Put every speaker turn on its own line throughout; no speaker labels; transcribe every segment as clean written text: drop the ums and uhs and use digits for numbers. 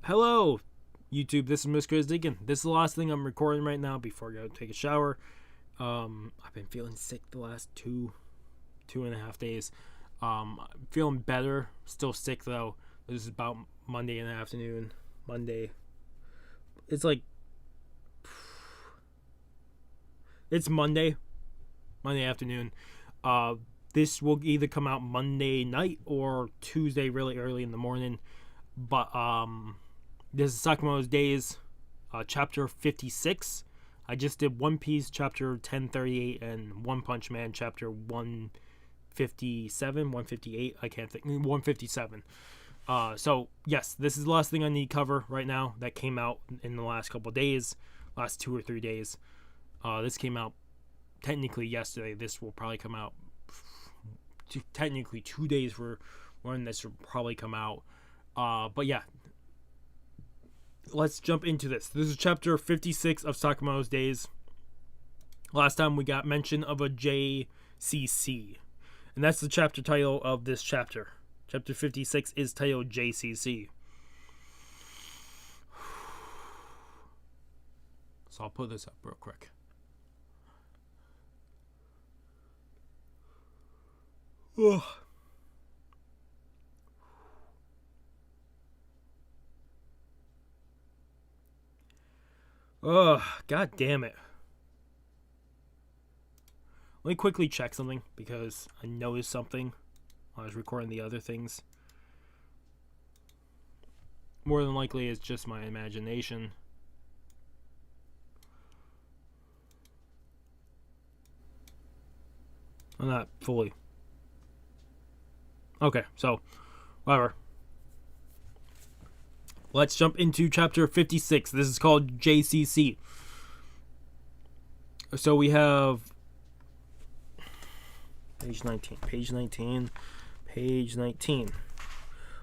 Hello, YouTube. This is Miss Chris Deacon. This is the last thing I'm recording right now before I go take a shower. I've been feeling sick the last two and a half days. I'm feeling better. Still sick though. This is about Monday in the afternoon. It's Monday afternoon. This will either come out Monday night or Tuesday really early in the morning. But this is Sakamoto's Days, chapter 56. I just did One Piece chapter 1038 and One Punch Man chapter 157, 158. I can't think. 157. So yes, this is the last thing I need to cover right now. That came out in the last couple of days, last 2 or 3 days. This came out technically yesterday. This will probably come out technically 2 days for when this will probably come out. But yeah, let's jump into this. This is chapter 56 of Sakamoto's Days. Last time we got mention of a JCC, and that's the chapter title of this chapter. Chapter 56 is titled JCC. So I'll put this up real quick. Ugh. Oh, god damn it. Let me quickly check something because I noticed something while I was recording the other things. More than likely it's just my imagination. I'm not fully. Okay, so whatever. Let's jump into chapter 56. This is called JCC. So we have page 19.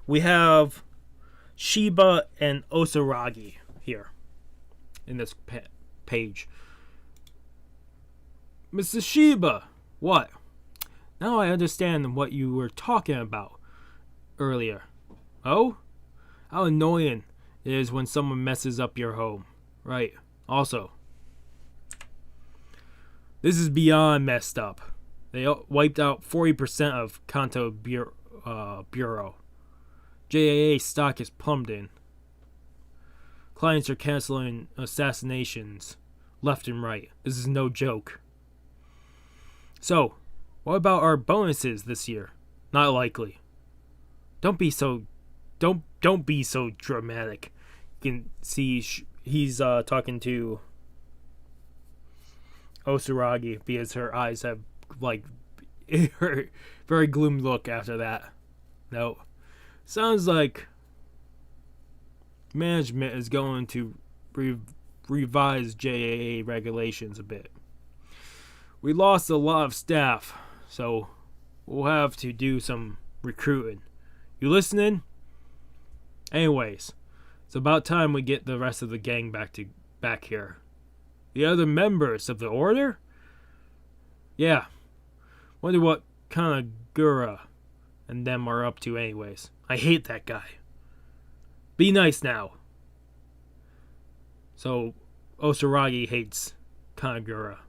We have Shiba and Osaragi here in this page. Mr. Shiba, what? Now I understand what you were talking about earlier. Oh? How annoying it is when someone messes up your home. Right. Also, this is beyond messed up. They wiped out 40% of Kanto Bureau. JAA stock is plummeting. Clients are canceling assassinations left and right. This is no joke. So, what about our bonuses this year? Not likely. Don't be so dramatic. You can see he's talking to Osaragi because her eyes have like her very gloomy look after that. No, sounds like management is going to revise JAA regulations a bit. We lost a lot of staff, so we'll have to do some recruiting. You listening? Anyways, it's about time we get the rest of the gang back here. The other members of the order? Yeah. Wonder what Kanagura and them are up to anyways. I hate that guy. Be nice now. So, Osaragi hates Kanagura.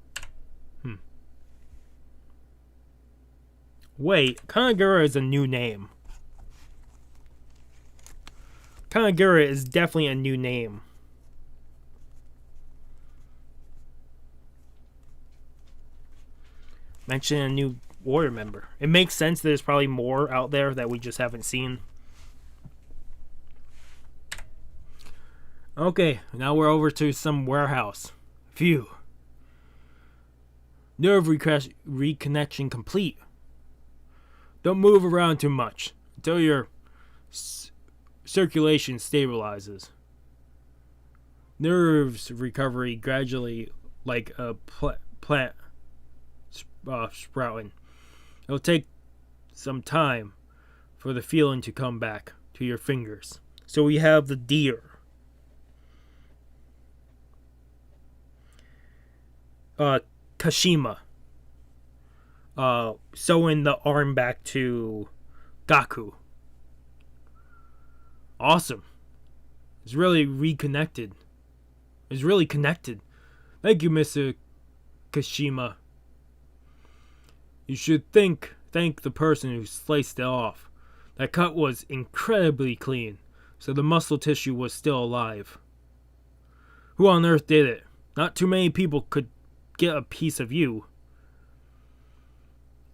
Wait, Kanagura is a new name. Kanagura is definitely a new name. Mention a new warrior member. It makes sense there's probably more out there that we just haven't seen. Okay, now we're over to some warehouse. Phew. Nerve reconnection complete. Don't move around too much until your circulation stabilizes. Nerves recovery gradually like a plant sprouting. It'll take some time for the feeling to come back to your fingers. So we have the deer. Kashima. sewing the arm back to Gaku. Awesome. It's really reconnected. It's really connected. Thank you, Mr. Kashima. You should thank the person who sliced it off. That cut was incredibly clean, so the muscle tissue was still alive. Who on earth did it? Not too many people could get a piece of you.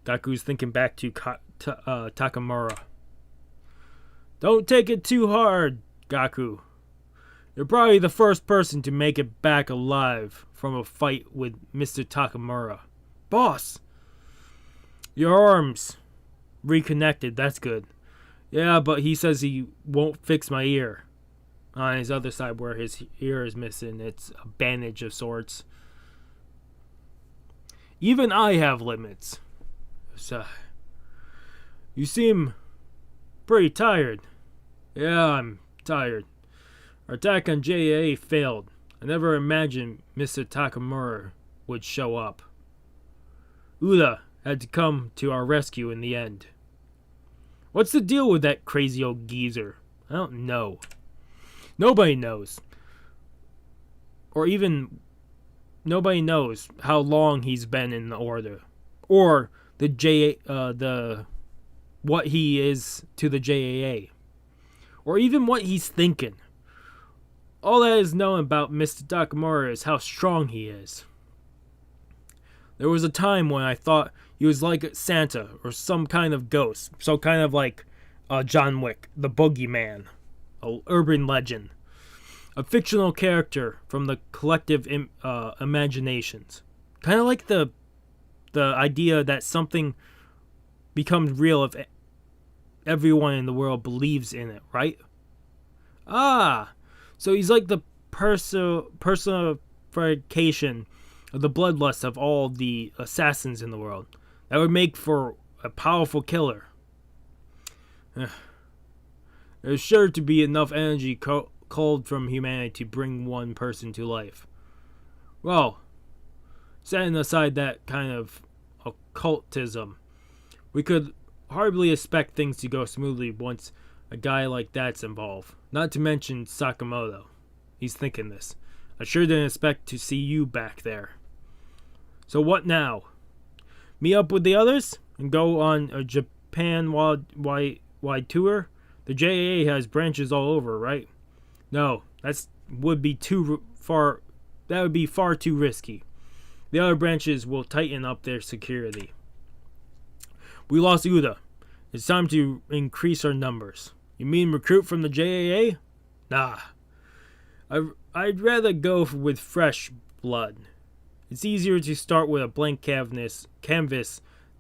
Gaku's thinking back to Takamura. Don't take it too hard, Gaku. You're probably the first person to make it back alive from a fight with Mr. Takamura. Boss! Your arms reconnected, that's good. Yeah, but he says he won't fix my ear. On his other side where his ear is missing, it's a bandage of sorts. Even I have limits. So, you seem pretty tired. Yeah, I'm tired. Our attack on JAA failed. I never imagined Mr. Takamura would show up. Uda had to come to our rescue in the end. What's the deal with that crazy old geezer? I don't know. Nobody knows. Or even nobody knows how long he's been in the order. Or what he is to the JAA. Or even what he's thinking. All that is known about Mr. Takamura is how strong he is. There was a time when I thought he was like Santa or some kind of ghost. So kind of like John Wick, the boogeyman, an urban legend. A fictional character from the collective imaginations. Kind of like the idea that something becomes real if everyone in the world believes in it, right? Ah, so he's like the personification of the bloodlust of all the assassins in the world. That would make for a powerful killer. There's sure to be enough energy culled from humanity to bring one person to life. Well, setting aside that kind of occultism, we could hardly expect things to go smoothly once a guy like that's involved. Not to mention Sakamoto. He's thinking this. I sure didn't expect to see you back there. So what now? Meet up with the others and go on a Japan-wide tour? The JAA has branches all over, right? No, that would be far too risky. The other branches will tighten up their security. We lost Uda. It's time to increase our numbers. You mean recruit from the JAA? Nah. I'd rather go with fresh blood. It's easier to start with a blank canvas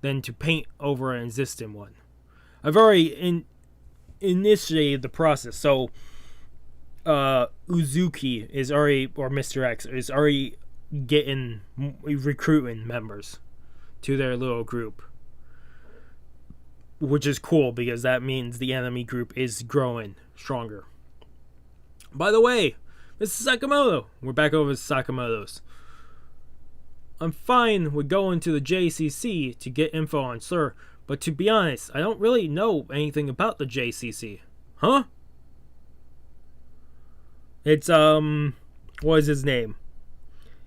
than to paint over an existing one. I've already initiated the process, so Uzuki is already, or Mr. X, is already recruiting members to their little group. Which is cool, because that means the enemy group is growing stronger. By the way, Mr. Sakamoto. We're back over to Sakamoto's. I'm fine with going to the JCC to get info on Sir, but to be honest, I don't really know anything about the JCC. Huh? It's, what is his name?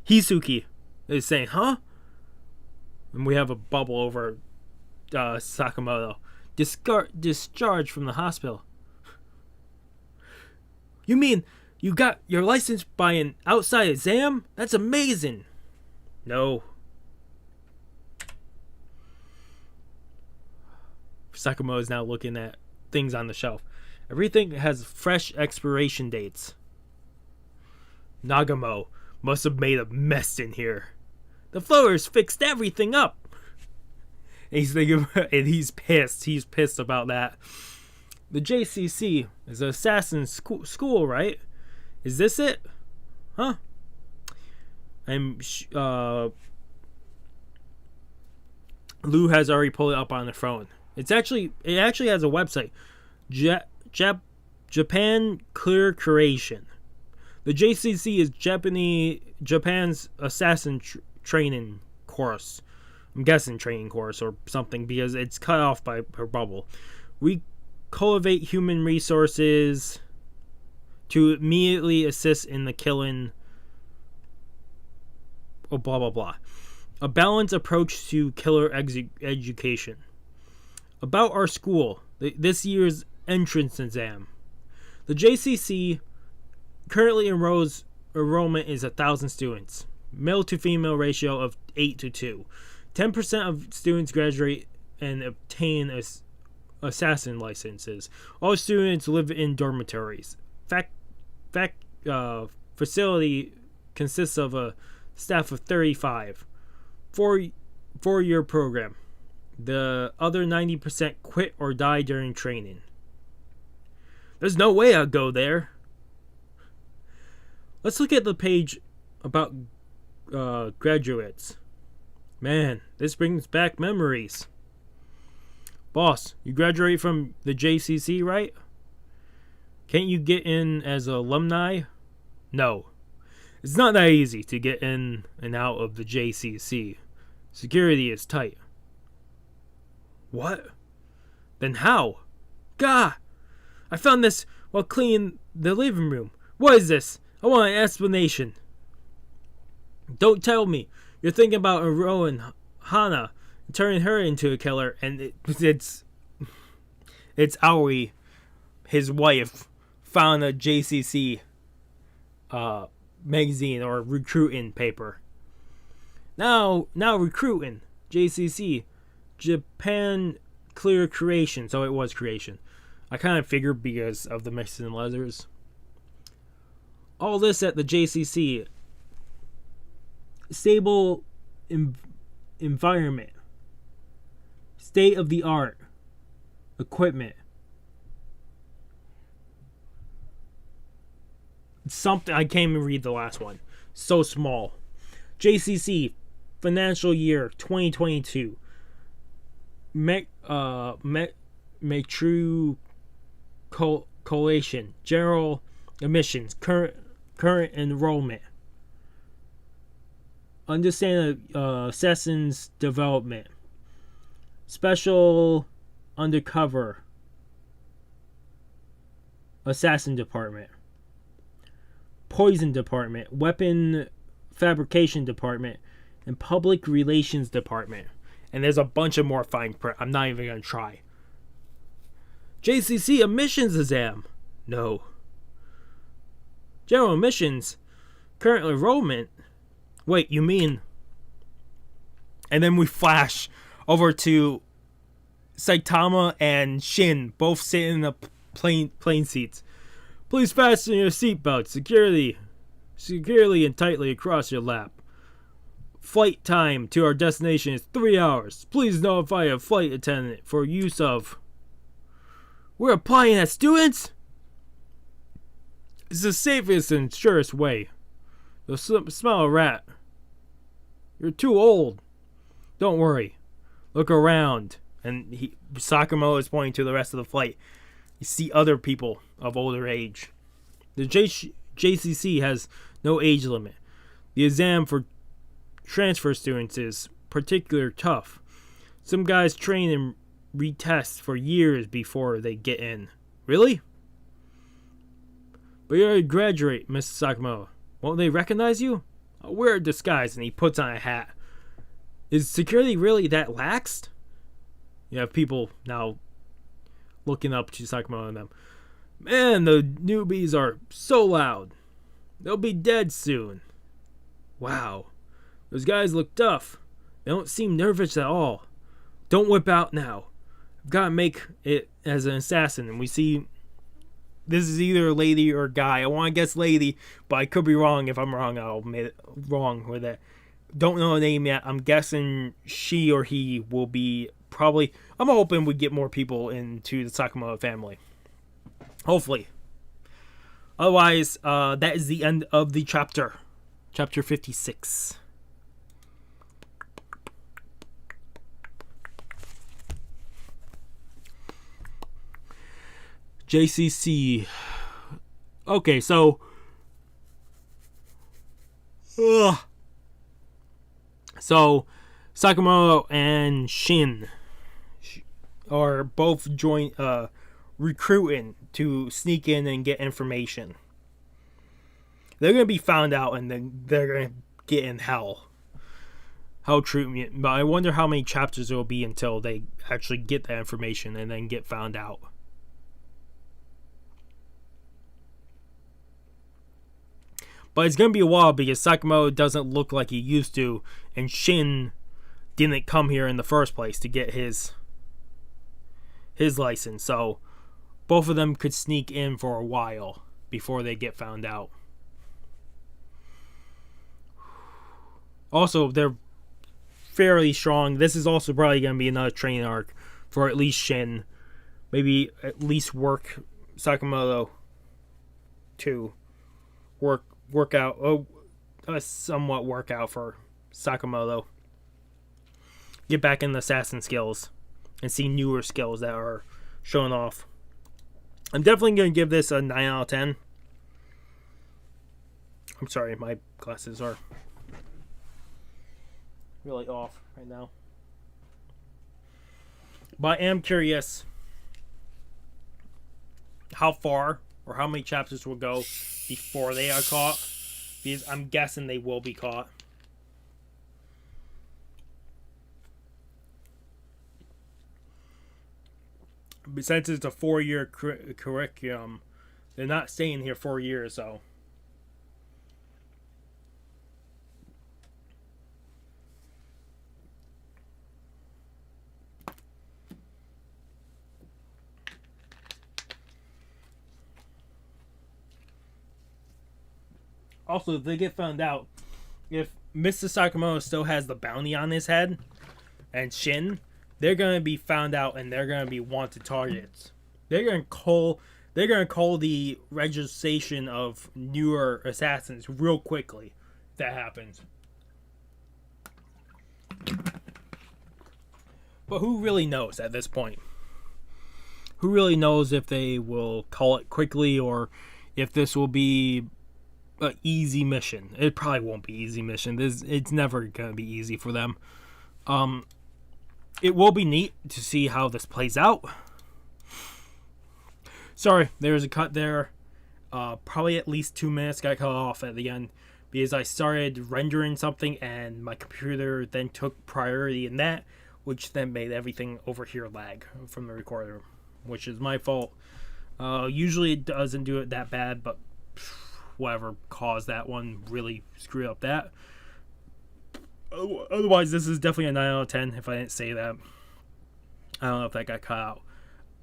Hisuki is saying, huh? And we have a bubble over Sakamoto. Discharged from the hospital. You mean you got your license by an outside exam? That's amazing. No. Sakamoto is now looking at things on the shelf. Everything has fresh expiration dates. Nagamo must have made a mess in here. The floaters fixed everything up. And he's thinking, and he's pissed. He's pissed about that. The JCC is an assassin school, right? Is this it? Huh? Lou has already pulled it up on the phone. It actually has a website. Japan Clear Creation. The JCC is Japan's assassin training course. I'm guessing training course or something, because it's cut off by her bubble. We cultivate human resources to immediately assist in the killing. Oh, blah blah blah. A balanced approach to killer education. About our school, this year's entrance exam. The JCC currently enrollment is 1,000 students. Male to female ratio of 8 to 2. 10% of students graduate and obtain assassin licenses. All students live in dormitories. Facility consists of a staff of 35. 4-year program. The other 90% quit or die during training. There's no way I'd go there. Let's look at the page about graduates. Man, this brings back memories. Boss, you graduate from the JCC, right? Can't you get in as an alumni? No. It's not that easy to get in and out of the JCC. Security is tight. What? Then how? Gah! I found this while cleaning the living room. What is this? I want an explanation. Don't tell me you're thinking about enrolling Hana and turning her into a killer, and it's Aoi, his wife, found a JCC magazine or recruiting paper. Now recruiting JCC, Japan Clear Creation. So it was creation. I kind of figured because of the Mexican letters. All this at the JCC. Stable environment. State of the art. Equipment. Something, I can't even read the last one. So small. JCC financial year 2022. Matriculation, general admissions, current enrollment. Understand assassin's development. Special undercover assassin department. Poison department, weapon fabrication department, and public relations department. And there's a bunch of more fine print. I'm not even going to try. JCC admissions exam. No. General admissions. Current enrollment. Wait, you mean... And then we flash over to Saitama and Shin, both sitting in the plane seats. Please fasten your seatbelt securely and tightly across your lap. Flight time to our destination is 3 hours. Please notify a flight attendant for use of... We're applying as students? It's the safest and surest way. You'll smell a rat. You're too old. Don't worry. Look around. And Sakamoto is pointing to the rest of the flight. You see other people of older age. The JCC has no age limit. The exam for transfer students is particularly tough. Some guys train and retest for years before they get in. Really? But you're a graduate, Mr. Sakamoto. Won't they recognize you? I'll wear a disguise, and he puts on a hat. Is security really that laxed? You have people now looking up to Sakamoto and them. Man, the newbies are so loud. They'll be dead soon. Wow. Those guys look tough. They don't seem nervous at all. Don't whip out now. I've got to make it as an assassin. And we see this is either a lady or a guy. I want to guess lady, but I could be wrong. If I'm wrong, I'll admit it wrong with it. Don't know the name yet. I'm guessing she or he will be probably... I'm hoping we get more people into the Sakamoto family. Hopefully. Otherwise, that is the end of the chapter. Chapter 56. JCC. Okay, so... So, Sakamoto and Shin are both recruiting to sneak in and get information. They're going to be found out, and then they're going to get in hell treatment. But I wonder how many chapters it will be until they actually get that information and then get found out. But it's going to be a while because Sakamoto doesn't look like he used to, and Shin didn't come here in the first place to get his license. So both of them could sneak in for a while before they get found out. Also, they're fairly strong. This is also probably going to be another training arc for at least Shin. Maybe at least work Sakamoto to work out a somewhat workout for Sakamoto. Get back in the assassin skills and see newer skills that are shown off. I'm definitely going to give this a 9 out of 10. I'm sorry, my glasses are really off right now. But I am curious how far or how many chapters will go before they are caught, because I'm guessing they will be caught. But since it's a 4-year curriculum, they're not staying here 4 years, so. Also, if they get found out, if Mr. Sakamoto still has the bounty on his head, and Shin, they're gonna be found out and they're gonna be wanted targets. They're gonna call the registration of newer assassins real quickly. If that happens. But who really knows at this point? Who really knows if they will call it quickly or if this will be an easy mission? It probably won't be easy mission. It's never gonna be easy for them. It will be neat to see how this plays out. Sorry, there's a cut there. Probably at least 2 minutes got cut off at the end because I started rendering something and my computer then took priority in that, which then made everything over here lag from the recorder, which is my fault. Usually it doesn't do it that bad, but whatever caused that one really screwed up that. Otherwise, this is definitely a 9 out of 10 if I didn't say that. I don't know if that got cut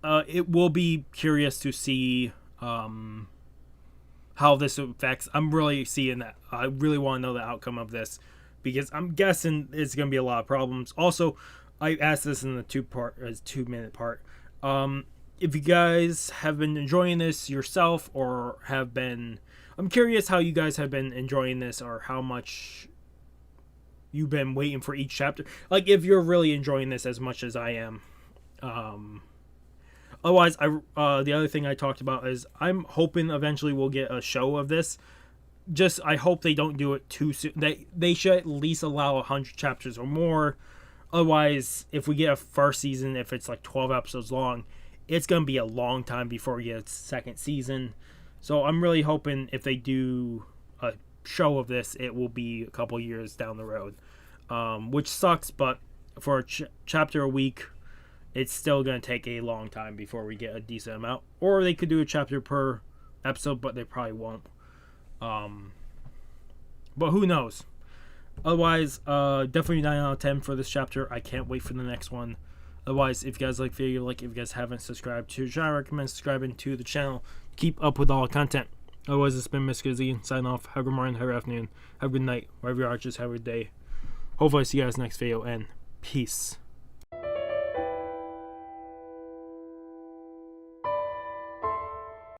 out. It will be curious to see how this affects. I'm really seeing that. I really want to know the outcome of this because I'm guessing it's going to be a lot of problems. Also, I asked this in the 2-minute part. If you guys have been enjoying this yourself or have been... I'm curious how you guys have been enjoying this or how much you've been waiting for each chapter. Like, if you're really enjoying this as much as I am. Otherwise, the other thing I talked about is I'm hoping eventually we'll get a show of this. Just, I hope they don't do it too soon. They should at least allow 100 chapters or more. Otherwise, if we get a first season, if it's like 12 episodes long, it's going to be a long time before we get a second season. So I'm really hoping if they do a show of this, it will be a couple years down the road. Which sucks, but for a chapter a week, it's still going to take a long time before we get a decent amount. Or they could do a chapter per episode, but they probably won't. But who knows? Otherwise, definitely 9 out of 10 for this chapter. I can't wait for the next one. Otherwise, if you guys like the video, if you guys haven't subscribed to the channel, I recommend subscribing to the channel. Keep up with all the content. Otherwise, it's been Mr. Z. Sign off. Have a good morning, have a good afternoon, have a good night, wherever you are, just have a good day. Hopefully I see you guys next video, and peace.